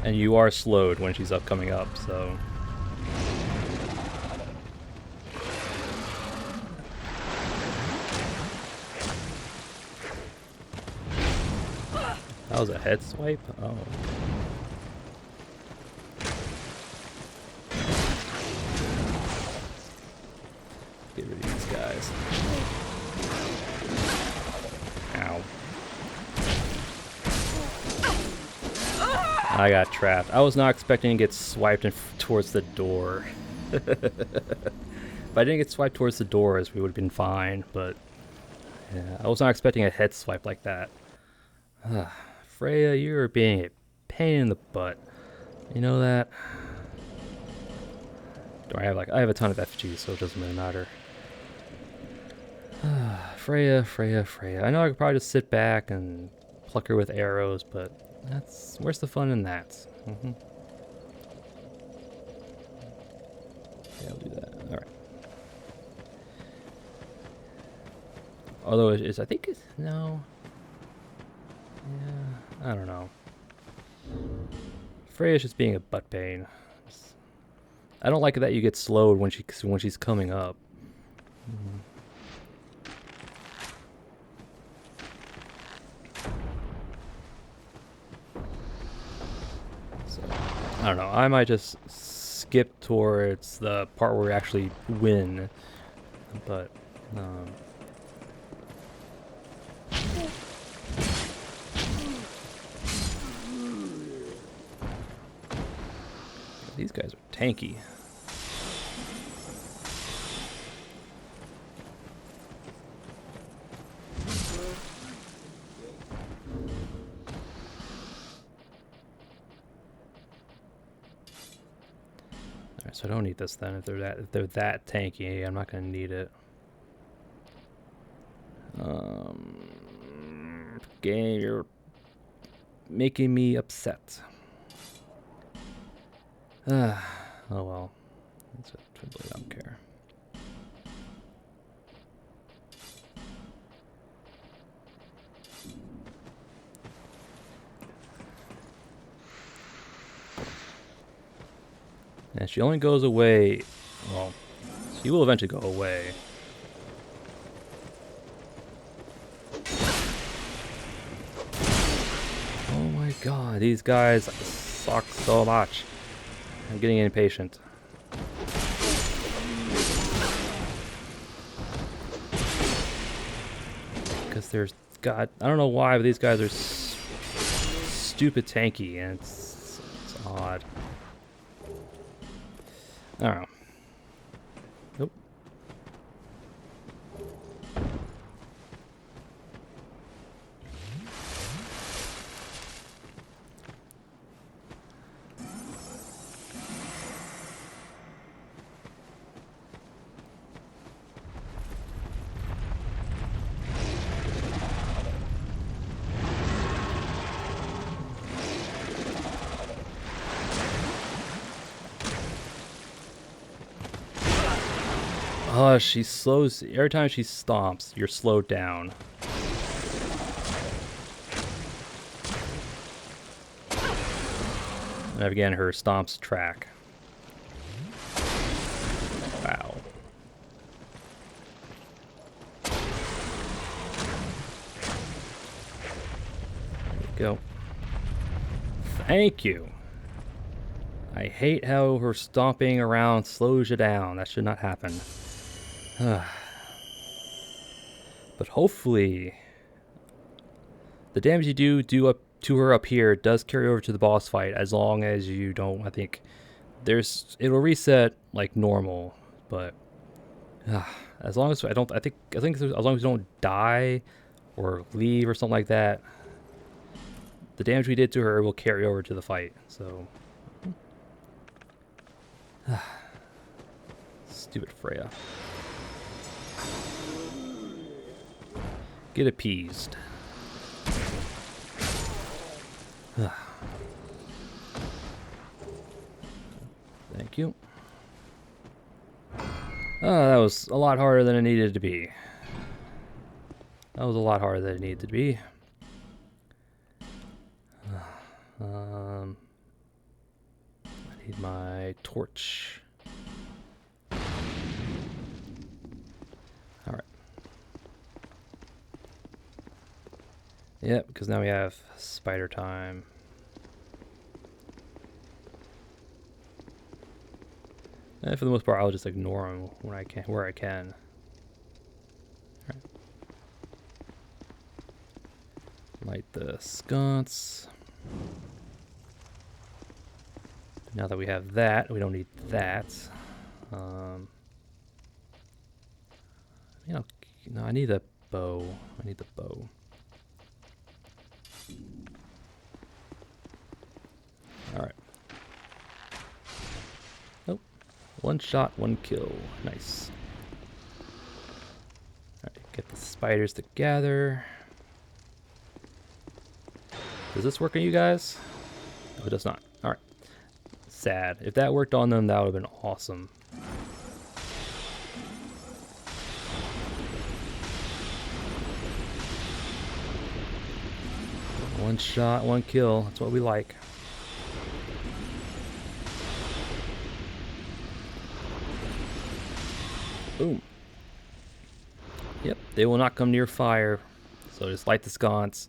[SPEAKER 1] And you are slowed when she's coming up, so... That was a head swipe? Oh. Get rid of these guys. Ow. I got trapped. I was not expecting to get swiped towards the door. If I didn't get swiped towards the doors, we would have been fine, but yeah, I was not expecting a head swipe like that. Freya, you're being a pain in the butt. You know that? I have a ton of FG, so it doesn't really matter. Freya. I know I could probably just sit back and pluck her with arrows, but where's the fun in that? Yeah, I'll do that. All right. Although I think it's no. Yeah, I don't know. Freya's just being a butt pain. I don't like it that you get slowed when she's coming up. So, I don't know. I might just skip towards the part where we actually win, but these guys are tanky. Alright, so I don't need this then. If they're that tanky, I'm not gonna need it. Game, you're making me upset. Oh well. I don't care. And she only goes away. Well, she will eventually go away. Oh my god, these guys suck so much. I'm getting impatient. Because I don't know why, but these guys are stupid tanky, and it's odd. I don't know. Nope. She slows. Every time she stomps, you're slowed down. And again, her stomps track. Wow. There we go. Thank you. I hate how her stomping around slows you down. That should not happen. But hopefully the damage you do up to her up here does carry over to the boss fight, as long as you don't, I think it'll reset like normal, but as long as I think as long as we don't die or leave or something like that, the damage we did to her will carry over to the fight. So stupid Freya. Get appeased. Thank you. That was a lot harder than it needed to be. That was a lot harder than it needed to be. I need my torch. Yep, because now we have spider time. And for the most part, I'll just ignore them when I can, where I can. All right. Light the sconce. Now that we have that, we don't need that. You know, no, I need a bow. I need the bow. All right. Nope. One shot, one kill. Nice. All right, get the spiders together. Does this work on you guys? No, it does not. All right. Sad. If that worked on them, that would have been awesome. One shot, one kill. That's what we like. Boom. Yep, they will not come near fire. So just light the sconce.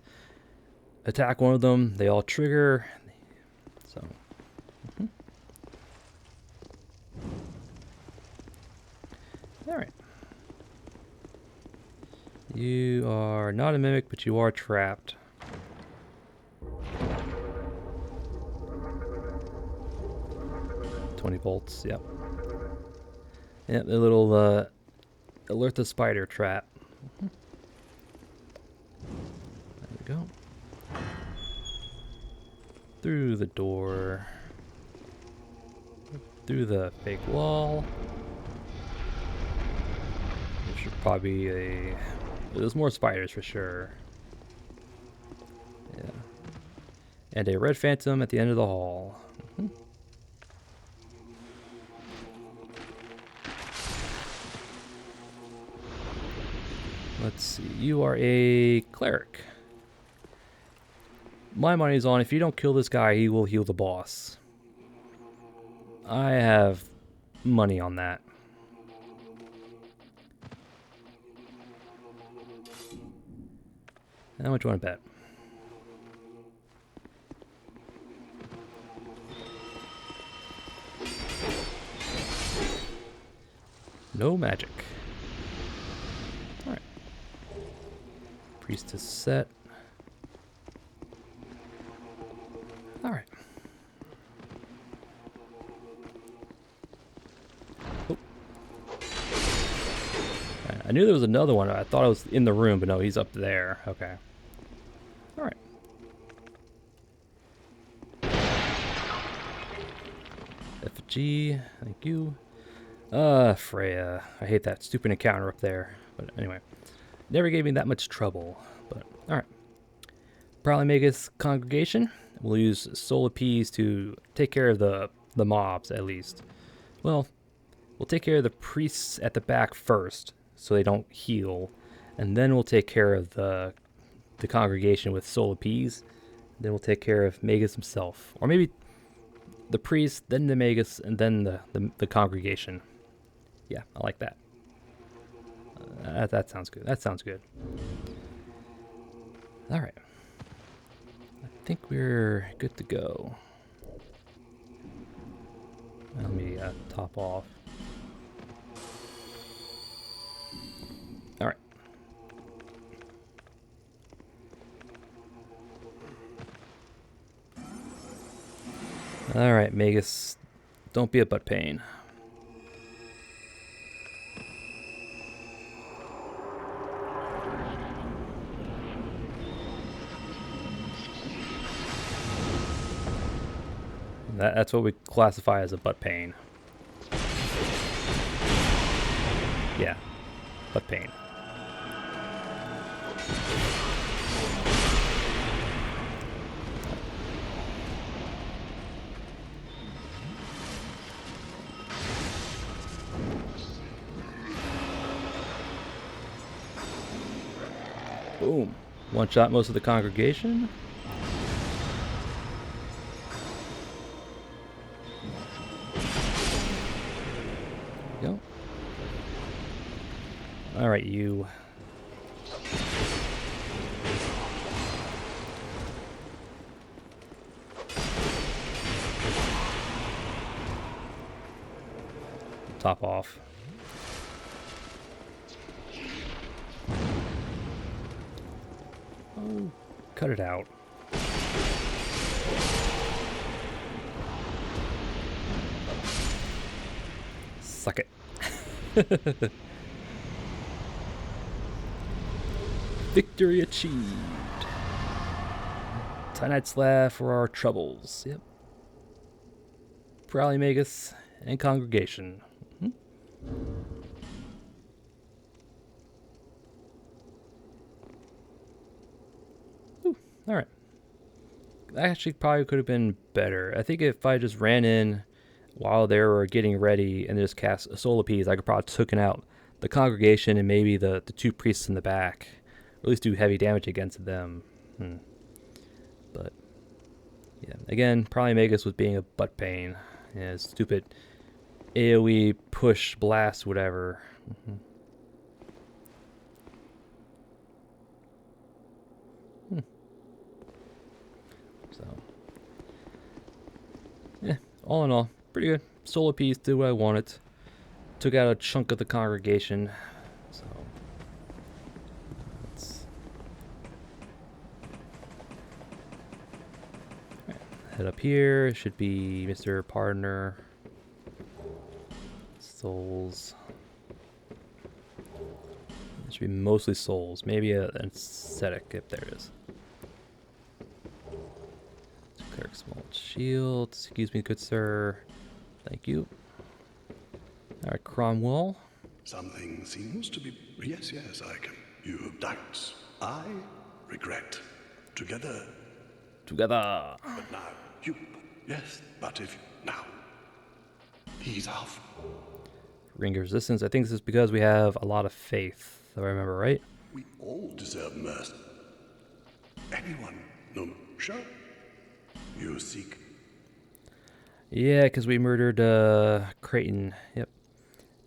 [SPEAKER 1] Attack one of them. They all trigger. So. Alright. You are not a mimic, but you are trapped. Volts, yep. Yep, the little alert the spider trap. There we go. Through the door. Through the fake wall. There should probably be a... There's more spiders for sure. Yeah. And a red phantom at the end of the hall. Let's see, you are a cleric. My money's on if you don't kill this guy, he will heal the boss. I have money on that. How much you want to bet? No magic. Alright. Priestess set. Alright. Oh. I knew there was another one. I thought I was in the room, but no, he's up there. Okay. Alright. Effigy. Thank you. Freya. I hate that stupid encounter up there. But anyway. Never gave me that much trouble. But, alright. Polymagus congregation. We'll use soul appease to take care of the mobs, at least. Well, we'll take care of the priests at the back first, so they don't heal. And then we'll take care of the congregation with soul appease. Then we'll take care of Magus himself. Or maybe the priest, then the Magus, and then the congregation. Yeah, I like that. That sounds good. That sounds good. Alright. I think we're good to go. Let me top off. Alright. Alright, Magus. Don't be a butt pain. That's what we classify as a butt pain. Yeah, butt pain. Boom. One shot most of the congregation. Go. All right, you. top off. Oh, cut it out. Suck it. Victory achieved. Tonight's laugh for our troubles. Yep. Prowly Magus and congregation. Ooh, all right. That actually probably could have been better. I think if I just ran in while they were getting ready and just cast a soul appease, I could probably taken out the congregation and maybe the two priests in the back. Or at least do heavy damage against them. But yeah, again, probably Magus was being a butt pain. Yeah, stupid AoE push blast, whatever. So yeah, all in all, pretty good. Soul appease did what I wanted. Took out a chunk of the congregation. So let's head up here. It should be Mr. Partner. Souls. It should be mostly souls. Maybe an aesthetic, if there it is. Cleric small shield. Excuse me, good sir. Thank you. Alright, Cromwell.
[SPEAKER 4] Something seems to be... Yes, I can. You have doubts. I regret. Together.
[SPEAKER 1] Together.
[SPEAKER 4] But now, you... Yes, but if... Now. He's off.
[SPEAKER 1] Ring of resistance. I think this is because we have a lot of faith, if I remember right.
[SPEAKER 4] We all deserve mercy. Anyone. No, sure. You seek.
[SPEAKER 1] Yeah, because we murdered Creighton. Yep.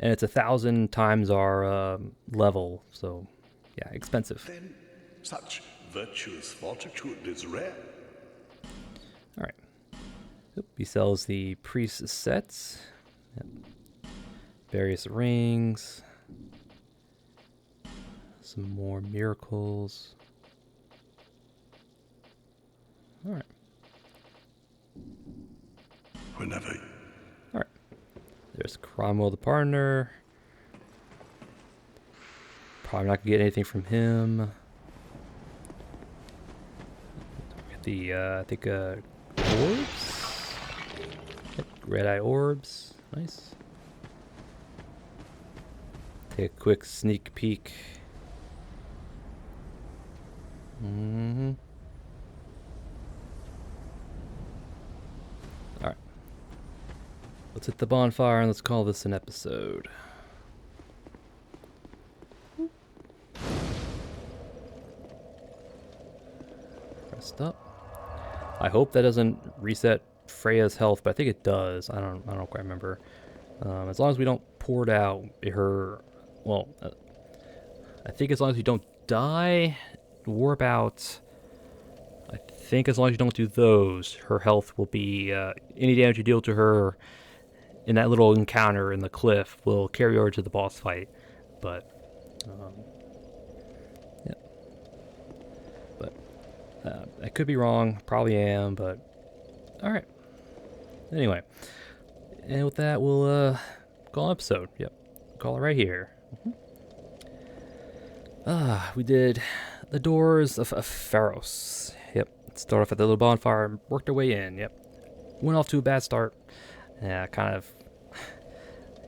[SPEAKER 1] And it's 1,000 times our level, so yeah, expensive.
[SPEAKER 4] Then such virtuous fortitude is rare.
[SPEAKER 1] All right. Oop, he sells the priest sets. Yep. Various rings. Some more miracles. All right.
[SPEAKER 4] Whenever.
[SPEAKER 1] All right. There's Cromwell the partner. Probably not gonna get anything from him. Get the I think orbs. Yep, red eye orbs. Nice. Take a quick sneak peek. All right. Let's hit the bonfire and let's call this an episode. Rest up. I hope that doesn't reset Freya's health, but I think it does. I don't quite remember. As long as we don't pour it out her. Well, I think as long as you don't die, warp out. I think as long as you don't do those, her health will be any damage you deal to her in that little encounter in the cliff will carry over to the boss fight. But yeah, but I could be wrong. Probably am, but all right. Anyway, and with that, we'll call an episode. Yep, call it right here. We did the Doors of Pharos. Yep, start off at the little bonfire and worked our way in. Yep, went off to a bad start. Yeah, kind of.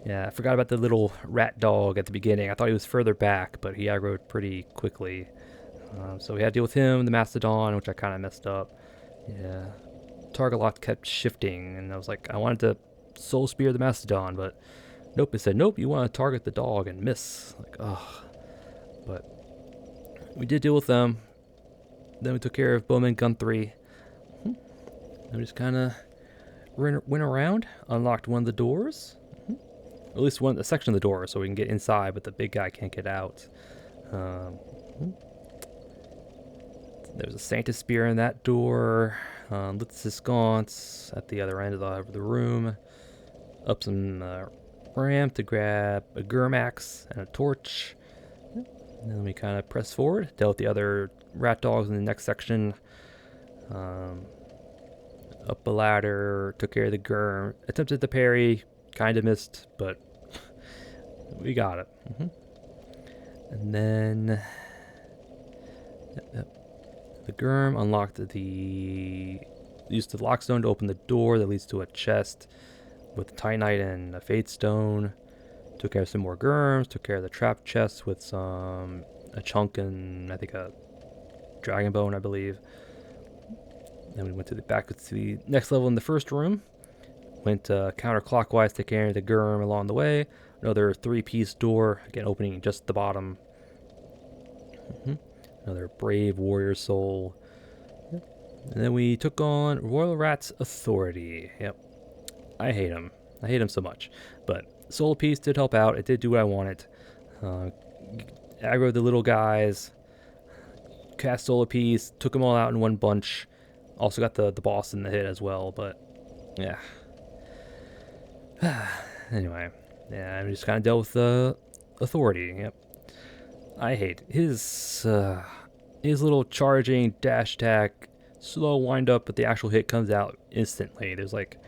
[SPEAKER 1] Yeah, I forgot about the little rat dog at the beginning. I thought he was further back, but he aggroed pretty quickly. So we had to deal with him, the Mastodon, which I kind of messed up. Yeah, target lock kept shifting, and I was like, I wanted to soul spear the Mastodon, but nope. It said, nope, you want to target the dog and miss. Like, ugh. But we did deal with them. Then we took care of Bowman Gun 3. And we just kind of went around, unlocked one of the doors. At least a section of the door, so we can get inside, but the big guy can't get out. There's a Sanctus Spear in that door. Litz's Gaunts at the other end of the room. Up some ramp to grab a Gurmax and a torch. And then we kind of press forward, dealt with the other rat dogs in the next section. Up a ladder, took care of the Gurm, attempted to parry, kind of missed, but we got it. And then the Gurm unlocked used the lockstone to open the door that leads to a chest with Titanite and a Fade Stone. Took care of some more Gurms, took care of the trap chest with a chunk and I think a dragon bone, I believe. Then we went back to the next level in the first room. Went counterclockwise, take care of the Gurm along the way. Another 3-piece door, again opening just the bottom. Another brave warrior soul. And then we took on Royal Rat's Authority. Yep. I hate him. I hate him so much. But Soul Piece did help out. It did do what I wanted. Aggroed the little guys. Cast Soul Piece. Took them all out in one bunch. Also got the boss in the hit as well. But, yeah. Anyway. Yeah, I just kind of dealt with the Authority. Yep. I hate his little charging dash attack. Slow wind up, but the actual hit comes out instantly. There's like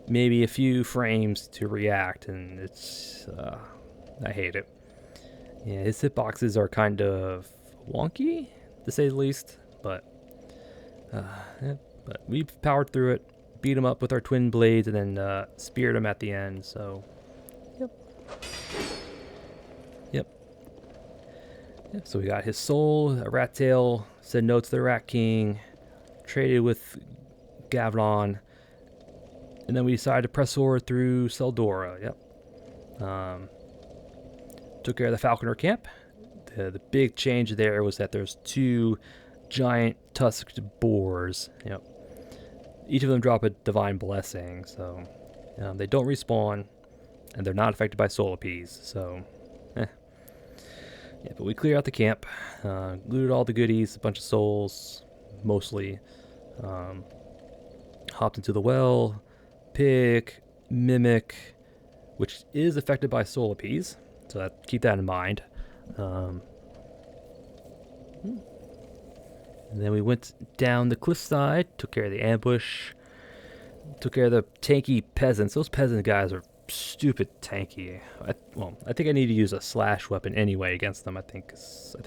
[SPEAKER 1] maybe a few frames to react, and it's I hate it. Yeah, his hitboxes are kind of wonky, to say the least, but yeah, but we powered through it, beat him up with our twin blades, and then speared him at the end. So, yep. So we got his soul, a rat tail, said no to the Rat King. Traded with Gavlon, and then we decided to press forward through Seldora. Yep. Took care of the Falconer Camp. The big change there was that there's 2 giant tusked boars. Yep. Each of them drop a divine blessing, so they don't respawn, and they're not affected by soul appease. So, yeah. But we cleared out the camp, looted all the goodies, a bunch of souls, mostly. Hopped into the well, pick, mimic, which is affected by soul appease, so keep that in mind. And then we went down the cliffside, took care of the ambush, took care of the tanky peasants. Those peasant guys are stupid tanky. I think I need to use a slash weapon anyway against them. I think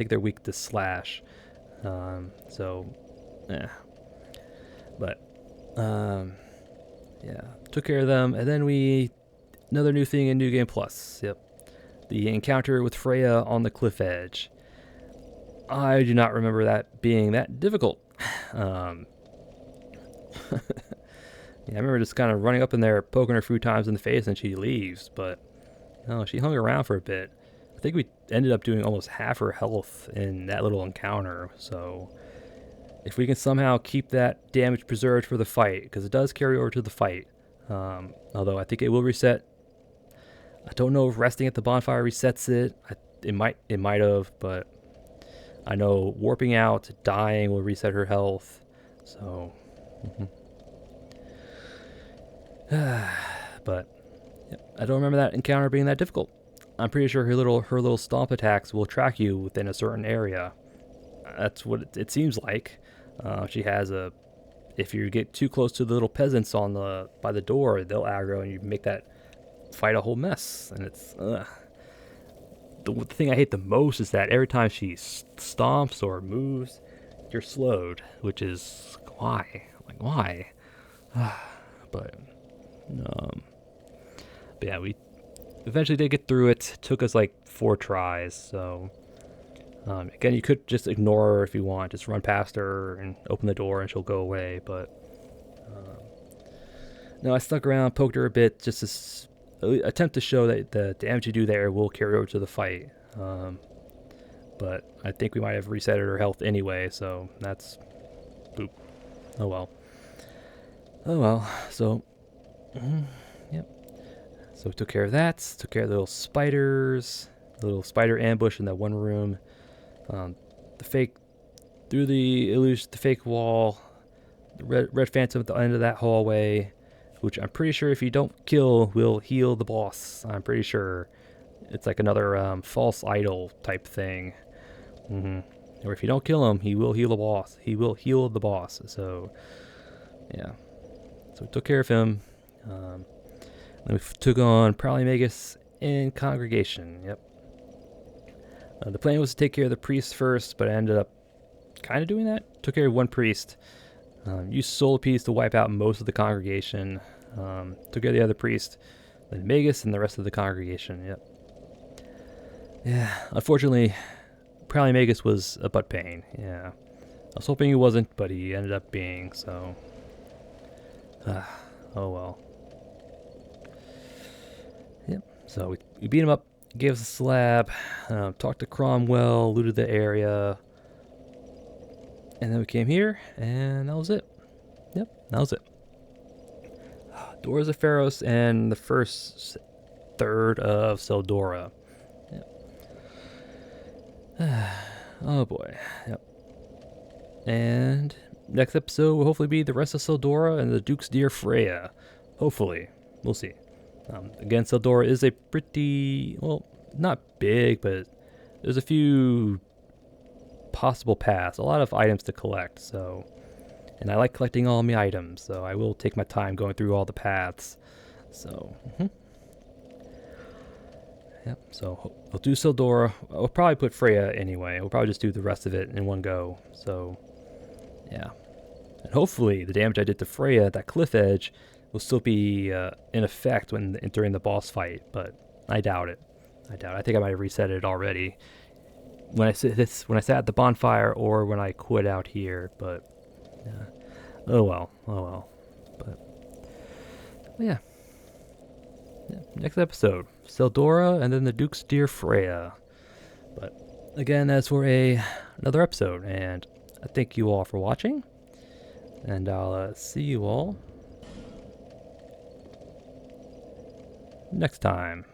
[SPEAKER 1] they're weak to slash. So, yeah. But, yeah, took care of them, and then another new thing in New Game Plus, yep, the encounter with Freya on the cliff edge. I do not remember that being that difficult. Yeah, I remember just kind of running up in there, poking her a few times in the face, and she leaves, but, no, she hung around for a bit. I think we ended up doing almost half her health in that little encounter, so if we can somehow keep that damage preserved for the fight, because it does carry over to the fight, although I think it will reset. I don't know if resting at the bonfire resets it. It might have, but I know warping out, dying will reset her health. So, but yeah, I don't remember that encounter being that difficult. I'm pretty sure her little stomp attacks will track you within a certain area. That's what it seems like. She has if you get too close to the little peasants by the door, they'll aggro and you make that fight a whole mess. And it's the thing I hate the most is that every time she stomps or moves, you're slowed, which is why, but yeah, we eventually did get through it. Took us like 4 tries, so. Again, you could just ignore her if you want. Just run past her and open the door and she'll go away. But no, I stuck around, poked her a bit, just to attempt to show that the damage you do there will carry over to the fight. But I think we might have resetted her health anyway, so that's boop. Oh well. So, yep. So we took care of that. Took care of the little spiders, the little spider ambush in that one room. The fake wall, the red phantom at the end of that hallway, which I'm pretty sure if you don't kill, will heal the boss. I'm pretty sure it's like another false idol type thing. Or if you don't kill him, he will heal the boss. He will heal the boss. So, yeah. So we took care of him. Then we took on Magus and Congregation. Yep. The plan was to take care of the priest first, but I ended up kind of doing that. Took care of one priest. Used Soul Piece to wipe out most of the congregation. Took care of the other priest, then Magus and the rest of the congregation. Yep. Yeah, unfortunately, Magus was a butt pain. Yeah. I was hoping he wasn't, but he ended up being, so. Oh well. Yep, so we beat him up, gave us a slab, talked to Cromwell, looted the area. And then we came here, and that was it. Yep, that was it. Doors of Pharos and the first third of Seldora. Yep. Oh boy. Yep. And next episode will hopefully be the rest of Seldora and the Duke's dear Freya. Hopefully. We'll see. Again, Seldora is a pretty, well, not big, but there's a few possible paths, a lot of items to collect, so, and I like collecting all my items, so I will take my time going through all the paths, so, yep, so we'll do Seldora. We'll probably put Freya anyway. We'll probably just do the rest of it in one go, so, yeah, and hopefully the damage I did to Freya at that cliff edge will still be in effect during the boss fight, but I doubt it. I think I might have reset it already when I sat at the bonfire or when I quit out here, but oh well, but yeah. Next episode, Seldora and then the Duke's dear Freya. But again, that's for another episode, and I thank you all for watching, and I'll see you all next time.